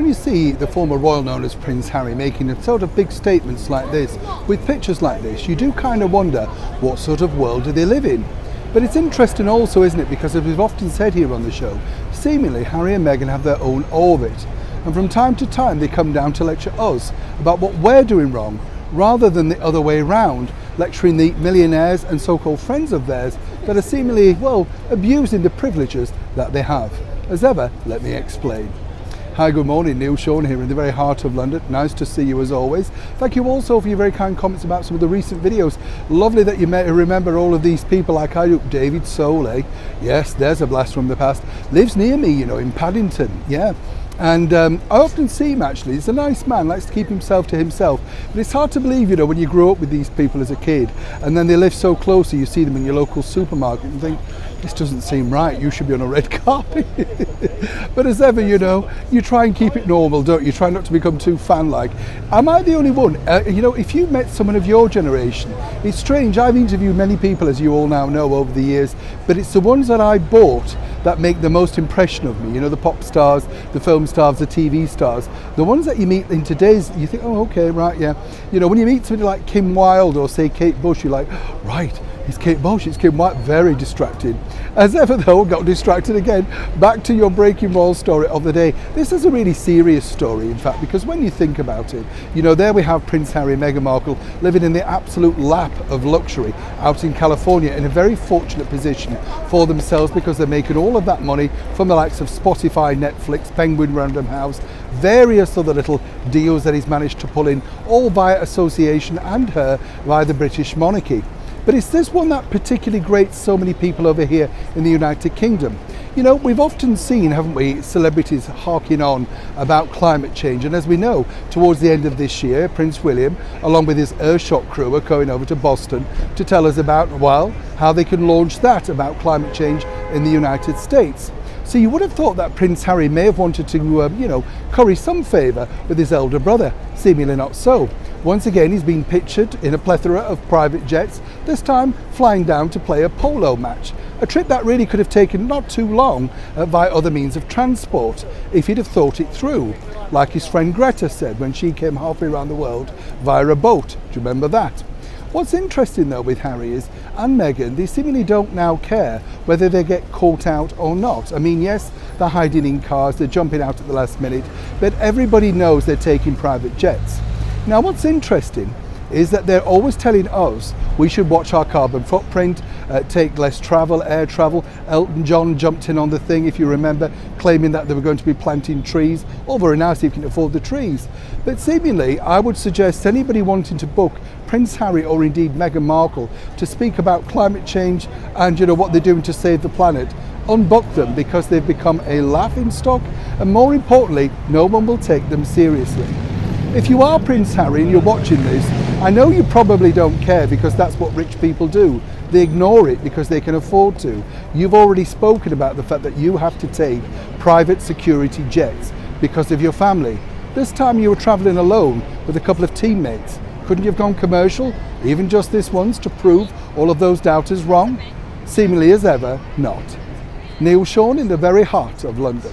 when you see the former royal known as Prince Harry making a sort of big statements like this, with pictures like this, you do kind of wonder what sort of world do they live in. But it's interesting also, isn't it, because as we've often said here on the show, seemingly Harry and Meghan have their own orbit. And from time to time they come down to lecture us about what we're doing wrong, rather than the other way round, lecturing the millionaires and so-called friends of theirs that are seemingly, well, abusing the privileges that they have. As ever, let me explain. Hi, good morning, Neil Sean here in the very heart of London. Nice to see you as always. Thank you also for your very kind comments about some of the recent videos. Lovely that you may remember all of these people like I do. David Soule, yes, there's a blast from the past. Lives near me, you know, in Paddington, yeah. And I often see him actually. He's a nice man, likes to keep himself to himself. But it's hard to believe, you know, when you grow up with these people as a kid and then they live so closely, you see them in your local supermarket and think, this doesn't seem right, you should be on a red carpet. But as ever, you know, you try and keep it normal, don't you? Try not to become too fan-like. Am I the only one? You know, if you met someone of your generation, it's strange, I've interviewed many people, as you all now know, over the years, but it's the ones that I bought that make the most impression of me. You know, the pop stars, the film stars, the TV stars, the ones that you meet in today's, you think, oh, okay, right, yeah. You know, when you meet somebody like Kim Wilde or say Kate Bush, you're like, right, it's Kate Bush, it's Kim Wilde, very distracted. As ever though, got distracted again. Back to your breaking royal story of the day. This is a really serious story, in fact, because when you think about it, you know, there we have Prince Harry and Meghan Markle living in the absolute lap of luxury out in California, in a very fortunate position for themselves because they're making all of that money from the likes of Spotify, Netflix, Penguin Random House, various other little deals that he's managed to pull in, all via association and her via the British monarchy. But it's this one that particularly grates so many people over here in the United Kingdom. You know, we've often seen, haven't we, celebrities harking on about climate change. And as we know, towards the end of this year, Prince William, along with his Earthshot crew, are going over to Boston to tell us about, well, how they can launch that about climate change in the United States. So you would have thought that Prince Harry may have wanted to, you know, curry some favour with his elder brother. Seemingly not so. Once again, he's been pictured in a plethora of private jets, this time flying down to play a polo match. A trip that really could have taken not too long via other means of transport, if he'd have thought it through. Like his friend Greta said when she came halfway around the world via a boat. Do you remember that? What's interesting though with Harry is, and Meghan, they seemingly don't now care whether they get caught out or not. I mean, yes, they're hiding in cars, they're jumping out at the last minute, but everybody knows they're taking private jets. Now what's interesting is that they're always telling us we should watch our carbon footprint, take less travel, air travel. Elton John jumped in on the thing, if you remember, claiming that they were going to be planting trees. All very nice if you can afford the trees. But seemingly, I would suggest anybody wanting to book Prince Harry or indeed Meghan Markle to speak about climate change and, you know, what they're doing to save the planet, unbook them, because they've become a laughing stock, and more importantly, no one will take them seriously. If you are Prince Harry and you're watching this, I know you probably don't care because that's what rich people do. They ignore it because they can afford to. You've already spoken about the fact that you have to take private security jets because of your family. This time you were travelling alone with a couple of teammates. Couldn't you have gone commercial, even just this once, to prove all of those doubters wrong? Seemingly as ever, not. Neil Sean in the very heart of London.